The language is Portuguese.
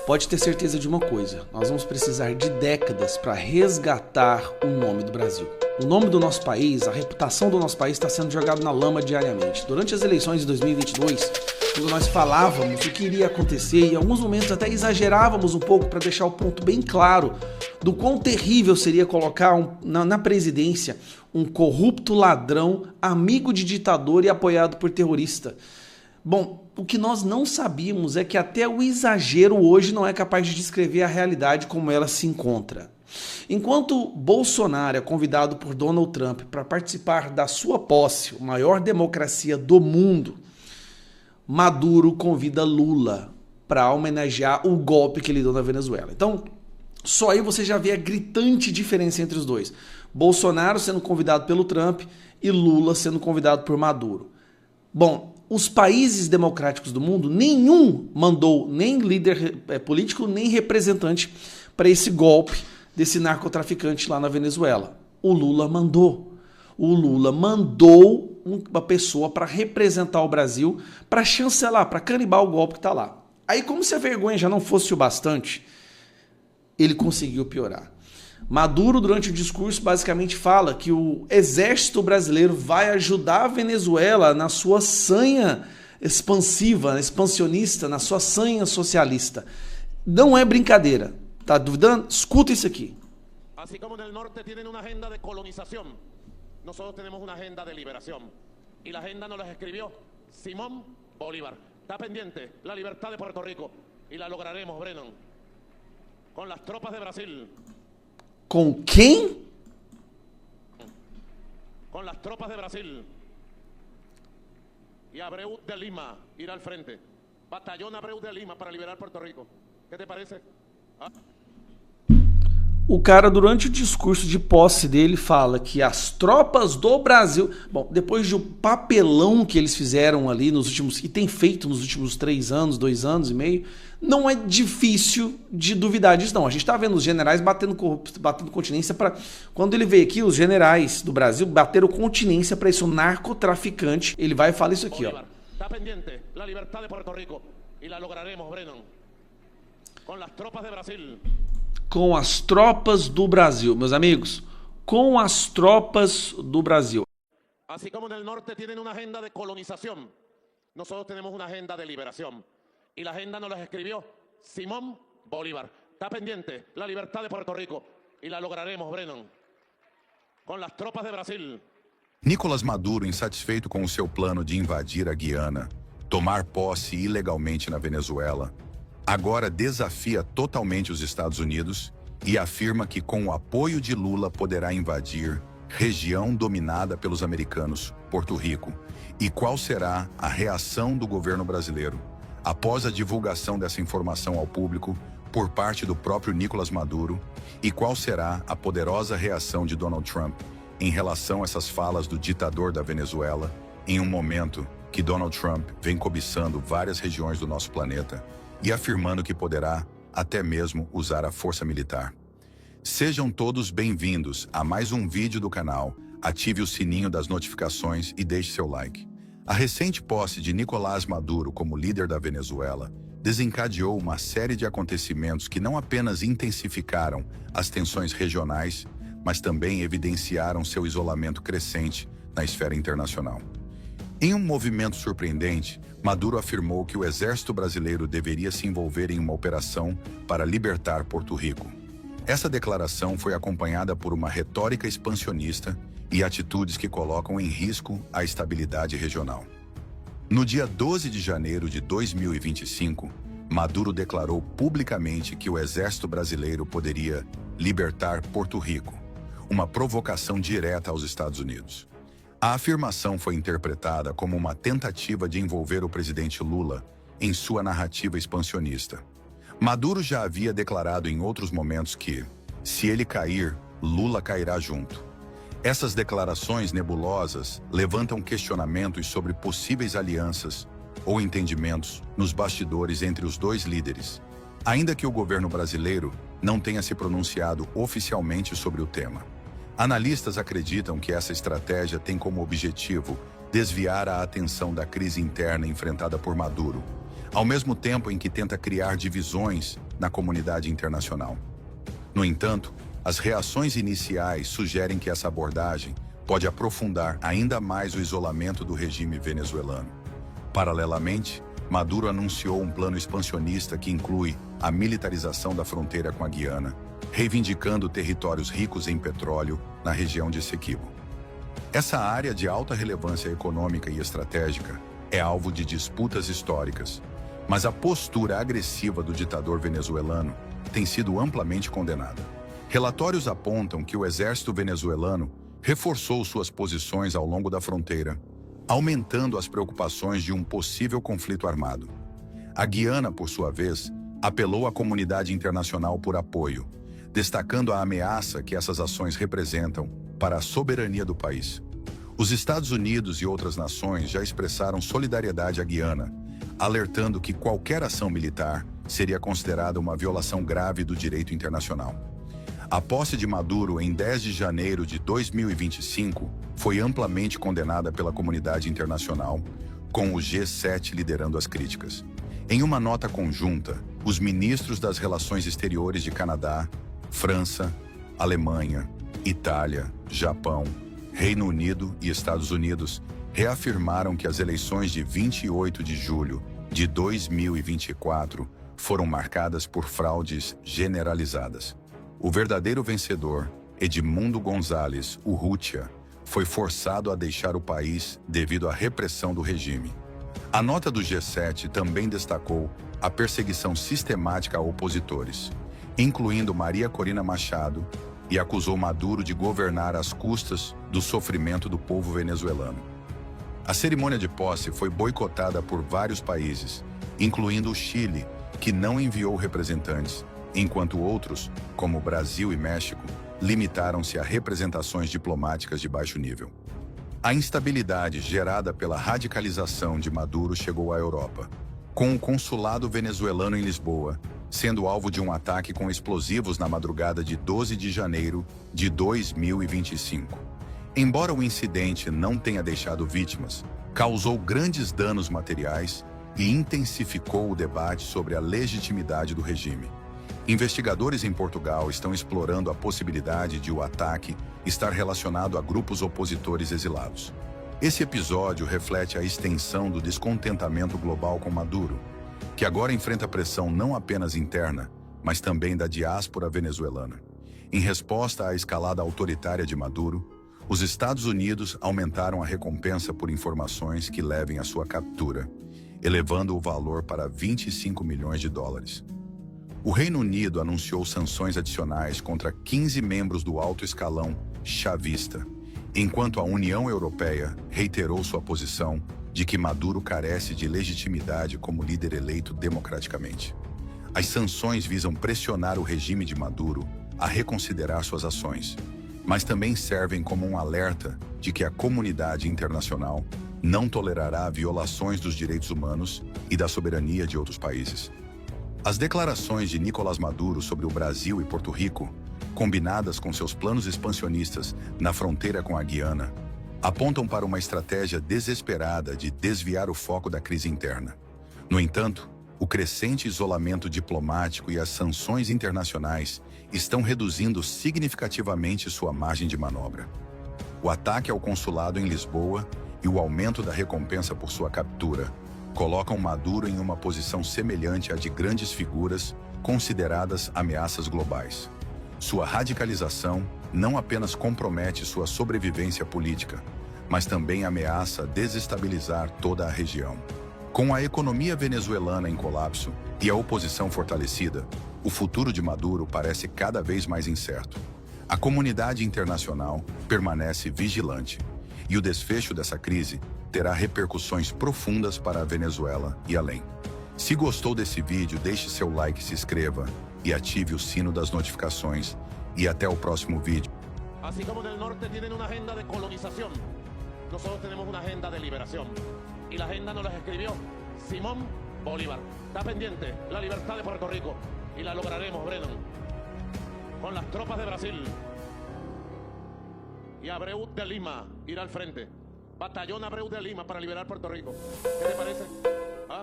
Pode ter certeza de uma coisa, nós vamos precisar de décadas para resgatar o nome do Brasil. O nome do nosso país, a reputação do nosso país está sendo jogado na lama diariamente. Durante as eleições de 2022, quando nós falávamos o que iria acontecer e em alguns momentos até exagerávamos um pouco para deixar o ponto bem claro do quão terrível seria colocar na presidência um corrupto ladrão, amigo de ditador e apoiado por terrorista. Bom, o que nós não sabíamos é que até o exagero hoje não é capaz de descrever a realidade como ela se encontra. Enquanto Bolsonaro é convidado por Donald Trump para participar da sua posse, a maior democracia do mundo, Maduro convida Lula para homenagear o golpe que ele deu na Venezuela. Então, só aí você já vê a gritante diferença entre os dois. Bolsonaro sendo convidado pelo Trump e Lula sendo convidado por Maduro. Bom, os países democráticos do mundo, nenhum mandou nem líder político, nem representante para esse golpe desse narcotraficante lá na Venezuela. O Lula mandou. O Lula mandou uma pessoa para representar o Brasil, para chancelar, para canibar o golpe que está lá. Aí, como se a vergonha já não fosse o bastante, ele conseguiu piorar. Maduro, durante o discurso, basicamente fala que o exército brasileiro vai ajudar a Venezuela na sua sanha expansiva, expansionista, na sua sanha socialista. Não é brincadeira. Tá duvidando? Escuta isso aqui. Assim como no norte tienen una agenda de colonización, nosotros tenemos una agenda de liberación. Y la agenda nos la escribió Simón Bolívar. Está pendiente la libertad de Puerto Rico. Y la lograremos, Brennan. Con las tropas de Brasil. Com quem? Con las tropas de Brasil. Y Abreu de Lima irá al frente. Batallón Abreu de Lima para liberar Puerto Rico. ¿Qué te parece? ¿Ah? O cara, durante o discurso de posse dele, fala que as tropas do Brasil... Bom, depois do papelão que eles fizeram ali nos últimos... E tem feito nos últimos 3 anos, 2 anos e meio, não é difícil de duvidar disso, não. A gente tá vendo os generais batendo continência para... Quando ele veio aqui, os generais do Brasil bateram continência para esse narcotraficante. Ele vai e fala isso aqui, ó. Está pendiente la libertad de Puerto Rico. Y la lograremos, Brennan. Con las tropas de Brasil. Com as tropas do Brasil, meus amigos, com as tropas do Brasil. Así como en el norte tienen una agenda de colonización, nosotros tenemos una agenda de liberación. Y la agenda nos la escribió Simón Bolívar. Está pendiente la libertad de Puerto Rico. Y la lograremos, Brennan. Con las tropas de Brasil. Nicolás Maduro, insatisfeito com o seu plano de invadir a Guiana, tomar posse ilegalmente na Venezuela, agora desafia totalmente os Estados Unidos e afirma que com o apoio de Lula poderá invadir região dominada pelos americanos, Porto Rico. E qual será a reação do governo brasileiro após a divulgação dessa informação ao público por parte do próprio Nicolás Maduro? E qual será a poderosa reação de Donald Trump em relação a essas falas do ditador da Venezuela, em um momento que Donald Trump vem cobiçando várias regiões do nosso planeta e afirmando que poderá até mesmo usar a força militar? Sejam todos bem-vindos a mais um vídeo do canal. Ative o sininho das notificações e deixe seu like. A recente posse de Nicolás Maduro como líder da Venezuela desencadeou uma série de acontecimentos que não apenas intensificaram as tensões regionais, mas também evidenciaram seu isolamento crescente na esfera internacional. Em um movimento surpreendente, Maduro afirmou que o exército brasileiro deveria se envolver em uma operação para libertar Porto Rico. Essa declaração foi acompanhada por uma retórica expansionista e atitudes que colocam em risco a estabilidade regional. No dia 12 de janeiro de 2025, Maduro declarou publicamente que o exército brasileiro poderia libertar Porto Rico, uma provocação direta aos Estados Unidos. A afirmação foi interpretada como uma tentativa de envolver o presidente Lula em sua narrativa expansionista. Maduro já havia declarado em outros momentos que, se ele cair, Lula cairá junto. Essas declarações nebulosas levantam questionamentos sobre possíveis alianças ou entendimentos nos bastidores entre os dois líderes, ainda que o governo brasileiro não tenha se pronunciado oficialmente sobre o tema. Analistas acreditam que essa estratégia tem como objetivo desviar a atenção da crise interna enfrentada por Maduro, ao mesmo tempo em que tenta criar divisões na comunidade internacional. No entanto, as reações iniciais sugerem que essa abordagem pode aprofundar ainda mais o isolamento do regime venezuelano. Paralelamente, Maduro anunciou um plano expansionista que inclui a militarização da fronteira com a Guiana, reivindicando territórios ricos em petróleo na região de Essequibo. Essa área de alta relevância econômica e estratégica é alvo de disputas históricas, mas a postura agressiva do ditador venezuelano tem sido amplamente condenada. Relatórios apontam que o exército venezuelano reforçou suas posições ao longo da fronteira, aumentando as preocupações de um possível conflito armado. A Guiana, por sua vez, apelou à comunidade internacional por apoio, destacando a ameaça que essas ações representam para a soberania do país. Os Estados Unidos e outras nações já expressaram solidariedade à Guiana, alertando que qualquer ação militar seria considerada uma violação grave do direito internacional. A posse de Maduro em 10 de janeiro de 2025 foi amplamente condenada pela comunidade internacional, com o G7 liderando as críticas. Em uma nota conjunta, os ministros das Relações Exteriores de Canadá, França, Alemanha, Itália, Japão, Reino Unido e Estados Unidos reafirmaram que as eleições de 28 de julho de 2024 foram marcadas por fraudes generalizadas. O verdadeiro vencedor, Edmundo González Urrutia, foi forçado a deixar o país devido à repressão do regime. A nota do G7 também destacou a perseguição sistemática a opositores, incluindo Maria Corina Machado, e acusou Maduro de governar às custas do sofrimento do povo venezuelano. A cerimônia de posse foi boicotada por vários países, incluindo o Chile, que não enviou representantes, enquanto outros, como Brasil e México, limitaram-se a representações diplomáticas de baixo nível. A instabilidade gerada pela radicalização de Maduro chegou à Europa, com o consulado venezuelano em Lisboa sendo alvo de um ataque com explosivos na madrugada de 12 de janeiro de 2025. Embora o incidente não tenha deixado vítimas, causou grandes danos materiais e intensificou o debate sobre a legitimidade do regime. Investigadores em Portugal estão explorando a possibilidade de o ataque estar relacionado a grupos opositores exilados. Esse episódio reflete a extensão do descontentamento global com Maduro, que agora enfrenta pressão não apenas interna, mas também da diáspora venezuelana. Em resposta à escalada autoritária de Maduro, os Estados Unidos aumentaram a recompensa por informações que levem à sua captura, elevando o valor para 25 milhões de dólares. O Reino Unido anunciou sanções adicionais contra 15 membros do alto escalão chavista, enquanto a União Europeia reiterou sua posição de que Maduro carece de legitimidade como líder eleito democraticamente. As sanções visam pressionar o regime de Maduro a reconsiderar suas ações, mas também servem como um alerta de que a comunidade internacional não tolerará violações dos direitos humanos e da soberania de outros países. As declarações de Nicolás Maduro sobre o Brasil e Porto Rico, combinadas com seus planos expansionistas na fronteira com a Guiana, apontam para uma estratégia desesperada de desviar o foco da crise interna. No entanto, o crescente isolamento diplomático e as sanções internacionais estão reduzindo significativamente sua margem de manobra. O ataque ao consulado em Lisboa e o aumento da recompensa por sua captura colocam Maduro em uma posição semelhante à de grandes figuras consideradas ameaças globais. Sua radicalização não apenas compromete sua sobrevivência política, mas também ameaça desestabilizar toda a região. Com a economia venezuelana em colapso e a oposição fortalecida, o futuro de Maduro parece cada vez mais incerto. A comunidade internacional permanece vigilante, e o desfecho dessa crise terá repercussões profundas para a Venezuela e além. Se gostou desse vídeo, deixe seu like, se inscreva e ative o sino das notificações. Y hasta el próximo vídeo. Así como en el norte tienen una agenda de colonización, nosotros tenemos una agenda de liberación. Y la agenda nos la escribió Simón Bolívar. Está pendiente la libertad de Puerto Rico. Y la lograremos, Brennan. Con las tropas de Brasil. Y Abreu de Lima irá al frente. Batallón Abreu de Lima para liberar Puerto Rico. ¿Qué te parece? ¿Ah?